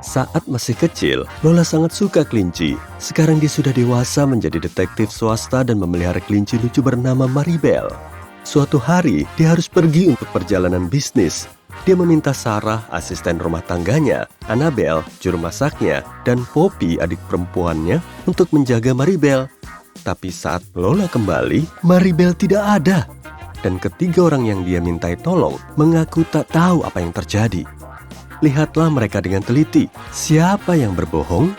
Saat masih kecil, Lola sangat suka kelinci. Sekarang dia sudah dewasa menjadi detektif swasta dan memelihara kelinci lucu bernama Maribel. Suatu hari, dia harus pergi untuk perjalanan bisnis. Dia meminta Sarah, asisten rumah tangganya, Annabel, juru masaknya, dan Poppy, adik perempuannya, untuk menjaga Maribel. Tapi saat Lola kembali, Maribel tidak ada. Dan ketiga orang yang dia mintai tolong mengaku tak tahu apa yang terjadi. Lihatlah mereka dengan teliti. Siapa yang berbohong?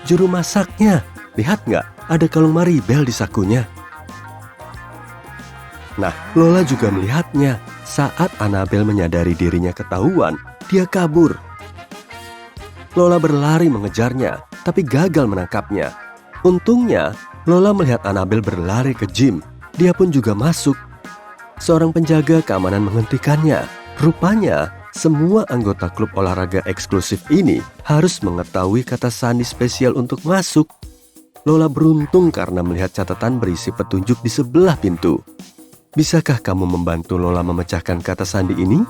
Juru masaknya. Lihat nggak? Ada kalung Maribel di sakunya. Nah, Lola juga melihatnya. Saat Annabel menyadari dirinya ketahuan, dia kabur. Lola berlari mengejarnya, tapi gagal menangkapnya. Untungnya, Lola melihat Annabel berlari ke gym. Dia pun juga masuk. Seorang penjaga keamanan menghentikannya. Rupanya, semua anggota klub olahraga eksklusif ini harus mengetahui kata sandi spesial untuk masuk. Lola beruntung karena melihat catatan berisi petunjuk di sebelah pintu. Bisakah kamu membantu Lola memecahkan kata sandi ini?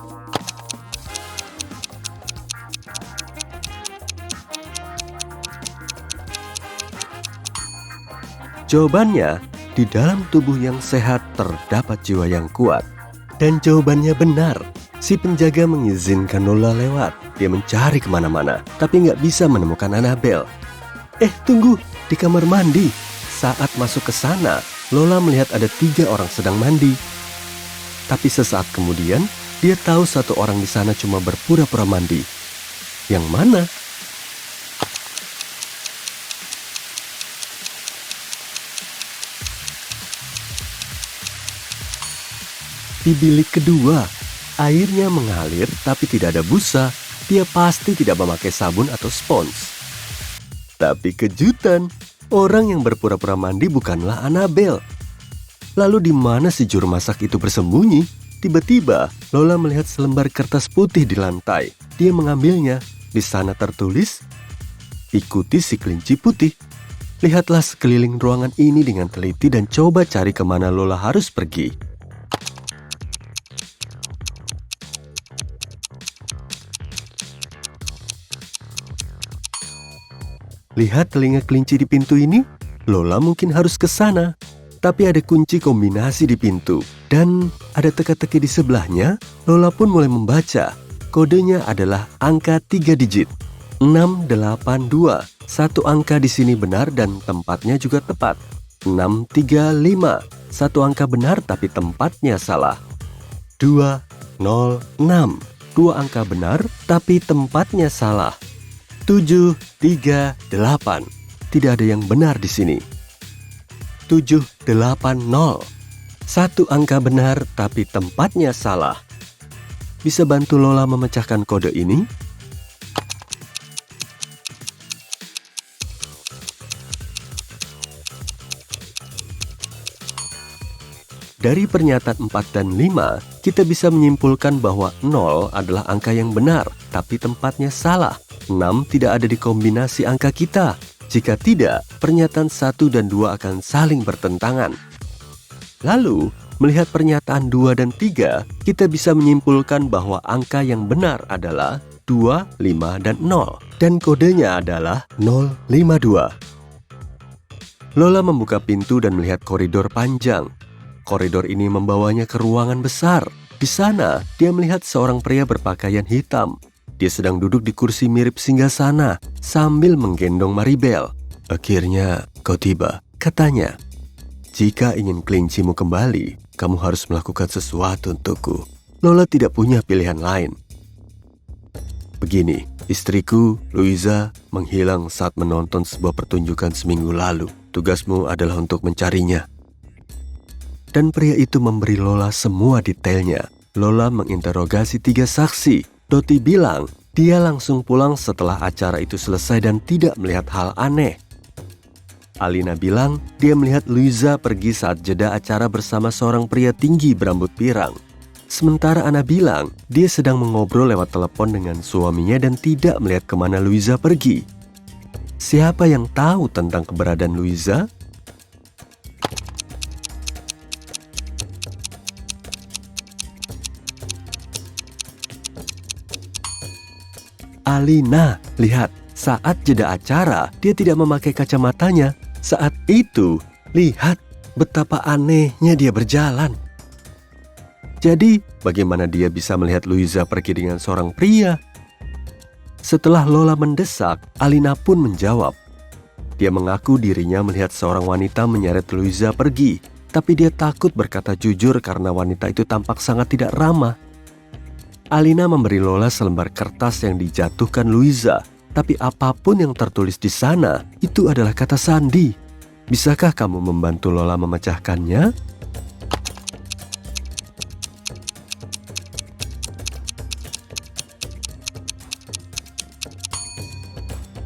Jawabannya, di dalam tubuh yang sehat terdapat jiwa yang kuat. Dan jawabannya benar. Si penjaga mengizinkan Lola lewat. Dia mencari kemana-mana, tapi nggak bisa menemukan Annabel. Tunggu, di kamar mandi. Saat masuk ke sana, Lola melihat ada 3 orang sedang mandi. Tapi sesaat kemudian, dia tahu satu orang di sana cuma berpura-pura mandi. Yang mana? Di bilik kedua, airnya mengalir tapi tidak ada busa. Dia pasti tidak memakai sabun atau spons. Tapi kejutan, orang yang berpura-pura mandi bukanlah Annabel. Lalu di mana si juru masak itu bersembunyi? Tiba-tiba, Lola melihat selembar kertas putih di lantai. Dia mengambilnya. Di sana tertulis, "Ikuti si kelinci putih." Lihatlah sekeliling ruangan ini dengan teliti dan coba cari kemana Lola harus pergi. Lihat telinga kelinci di pintu ini? Lola mungkin harus ke sana. Tapi ada kunci kombinasi di pintu. Dan ada teka-teki di sebelahnya. Lola pun mulai membaca. Kodenya adalah angka 3 digit. 682. Satu angka di sini benar dan tempatnya juga tepat. 635. Satu angka benar tapi tempatnya salah. 206. 2 angka benar tapi tempatnya salah. 738. Tidak ada yang benar di sini. 780. Satu angka benar tapi tempatnya salah. Bisa bantu Lola memecahkan kode ini? Dari pernyataan 4 dan 5, kita bisa menyimpulkan bahwa 0 adalah angka yang benar, tapi tempatnya salah. 6 tidak ada di kombinasi angka kita. Jika tidak, pernyataan 1 dan 2 akan saling bertentangan. Lalu, melihat pernyataan 2 dan 3, kita bisa menyimpulkan bahwa angka yang benar adalah 2, 5, dan 0. Dan kodenya adalah 052. Lola membuka pintu dan melihat koridor panjang. Koridor ini membawanya ke ruangan besar. Di sana, dia melihat seorang pria berpakaian hitam. Dia sedang duduk di kursi mirip singgasana sambil menggendong Maribel. Akhirnya, kau tiba, katanya. Jika ingin kelincimu kembali, kamu harus melakukan sesuatu untukku. Lola tidak punya pilihan lain. Begini, istriku, Louisa, menghilang saat menonton sebuah pertunjukan seminggu lalu. Tugasmu adalah untuk mencarinya. Dan pria itu memberi Lola semua detailnya. Lola menginterogasi 3 saksi. Dottie bilang dia langsung pulang setelah acara itu selesai dan tidak melihat hal aneh. Alina bilang dia melihat Louisa pergi saat jeda acara bersama seorang pria tinggi berambut pirang. Sementara Anna bilang dia sedang mengobrol lewat telepon dengan suaminya dan tidak melihat kemana Louisa pergi. Siapa yang tahu tentang keberadaan Louisa? Alina. Lihat, saat jeda acara, dia tidak memakai kacamatanya. Saat itu, lihat betapa anehnya dia berjalan. Jadi, bagaimana dia bisa melihat Louisa pergi dengan seorang pria? Setelah Lola mendesak, Alina pun menjawab. Dia mengaku dirinya melihat seorang wanita menyeret Louisa pergi, tapi dia takut berkata jujur karena wanita itu tampak sangat tidak ramah. Alina memberi Lola selembar kertas yang dijatuhkan Louisa, tapi apapun yang tertulis di sana, itu adalah kata sandi. Bisakah kamu membantu Lola memecahkannya?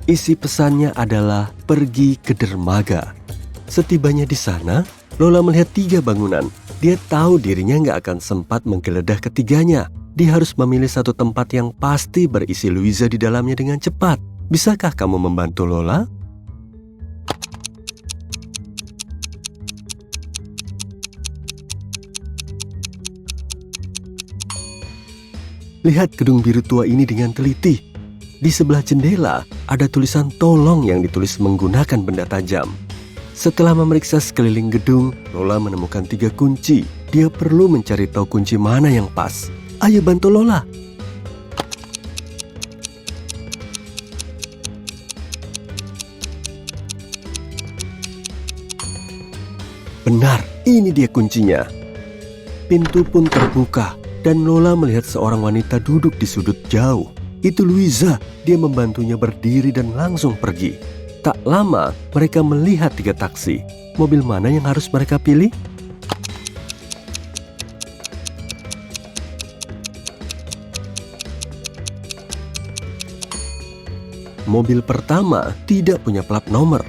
Isi pesannya adalah pergi ke dermaga. Setibanya di sana, Lola melihat 3 bangunan. Dia tahu dirinya nggak akan sempat menggeledah ketiganya. Dia harus memilih satu tempat yang pasti berisi Louisa di dalamnya dengan cepat. Bisakah kamu membantu Lola? Lihat gedung biru tua ini dengan teliti. Di sebelah jendela ada tulisan tolong yang ditulis menggunakan benda tajam. Setelah memeriksa sekeliling gedung, Lola menemukan 3 kunci. Dia perlu mencari tahu kunci mana yang pas. Ayo bantu Lola. Benar, ini dia kuncinya. Pintu pun terbuka dan Lola melihat seorang wanita duduk di sudut jauh. Itu Louisa. Dia membantunya berdiri dan langsung pergi. Tak lama, mereka melihat 3 taksi. Mobil mana yang harus mereka pilih? Mobil pertama tidak punya plat nomor.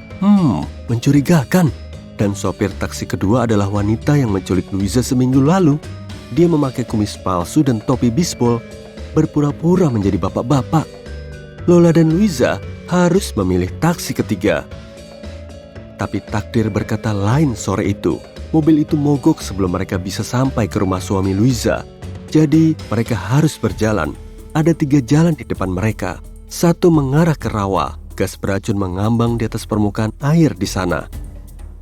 Mencurigakan. Dan sopir taksi kedua adalah wanita yang menculik Louisa seminggu lalu. Dia memakai kumis palsu dan topi bisbol, berpura-pura menjadi bapak-bapak. Lola dan Louisa harus memilih taksi ketiga. Tapi takdir berkata lain sore itu. Mobil itu mogok sebelum mereka bisa sampai ke rumah suami Louisa. Jadi mereka harus berjalan. Ada 3 jalan di depan mereka. Satu mengarah ke rawa. Gas beracun mengambang di atas permukaan air di sana.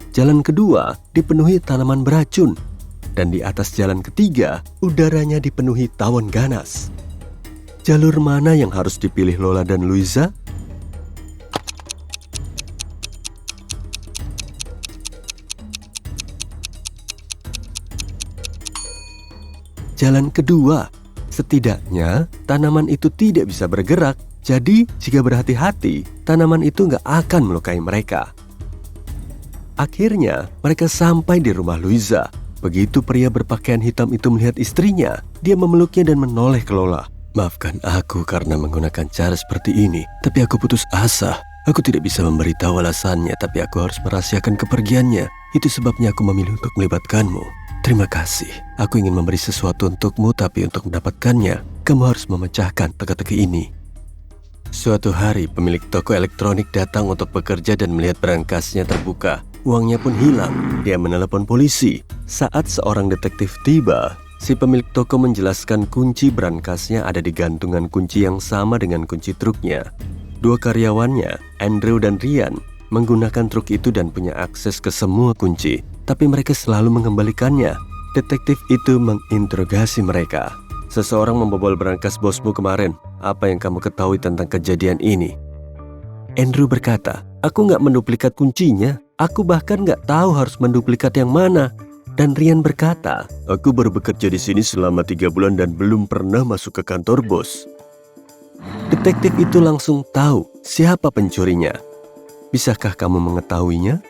Jalan kedua dipenuhi tanaman beracun. Dan di atas jalan ketiga, udaranya dipenuhi tawon ganas. Jalur mana yang harus dipilih Lola dan Louisa? Jalan kedua. Setidaknya tanaman itu tidak bisa bergerak. Jadi jika berhati-hati, tanaman itu nggak akan melukai mereka. Akhirnya mereka sampai di rumah Louisa. Begitu pria berpakaian hitam itu melihat istrinya, dia memeluknya dan menoleh ke Lola. Maafkan aku karena menggunakan cara seperti ini, tapi aku putus asa. Aku tidak bisa memberitahu alasannya, tapi aku harus merahasiakan kepergiannya. Itu sebabnya aku memilih untuk melibatkanmu. Terima kasih. Aku ingin memberi sesuatu untukmu, tapi untuk mendapatkannya, kamu harus memecahkan teka-teki ini. Suatu hari, pemilik toko elektronik datang untuk bekerja dan melihat berangkasnya terbuka. Uangnya pun hilang. Dia menelepon polisi. Saat seorang detektif tiba, si pemilik toko menjelaskan kunci berangkasnya ada di gantungan kunci yang sama dengan kunci truknya. 2 karyawannya, Andrew dan Ryan, menggunakan truk itu dan punya akses ke semua kunci. Tapi mereka selalu mengembalikannya. Detektif itu menginterogasi mereka. Seseorang membobol berangkas bosmu kemarin. Apa yang kamu ketahui tentang kejadian ini? Andrew berkata, aku nggak menduplikat kuncinya. Aku bahkan nggak tahu harus menduplikat yang mana. Dan Ryan berkata, aku baru bekerja di sini selama 3 bulan dan belum pernah masuk ke kantor bos. Detektif itu langsung tahu siapa pencurinya. Bisakah kamu mengetahuinya?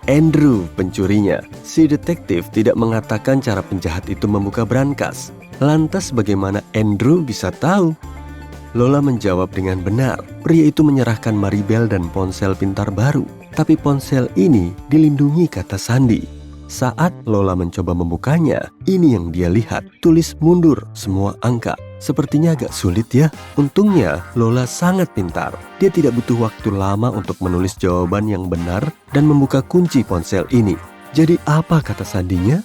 Andrew pencurinya. Si detektif tidak mengatakan cara penjahat itu membuka brankas. Lantas bagaimana Andrew bisa tahu? Lola menjawab dengan benar. Pria itu menyerahkan Maribel dan ponsel pintar baru. Tapi ponsel ini dilindungi kata sandi. Saat Lola mencoba membukanya, ini yang dia lihat. Tulis mundur semua angka. Sepertinya agak sulit ya. Untungnya Lola sangat pintar. Dia tidak butuh waktu lama untuk menulis jawaban yang benar dan membuka kunci ponsel ini. Jadi apa kata sandinya?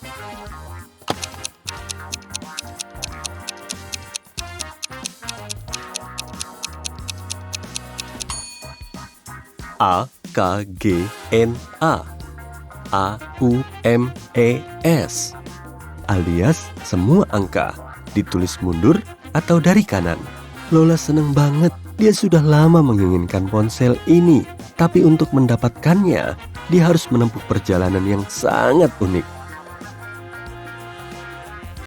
A K G N A A U M E S, alias semua angka ditulis mundur atau dari kanan. Lola seneng banget, dia sudah lama menginginkan ponsel ini. Tapi untuk mendapatkannya, dia harus menempuh perjalanan yang sangat unik.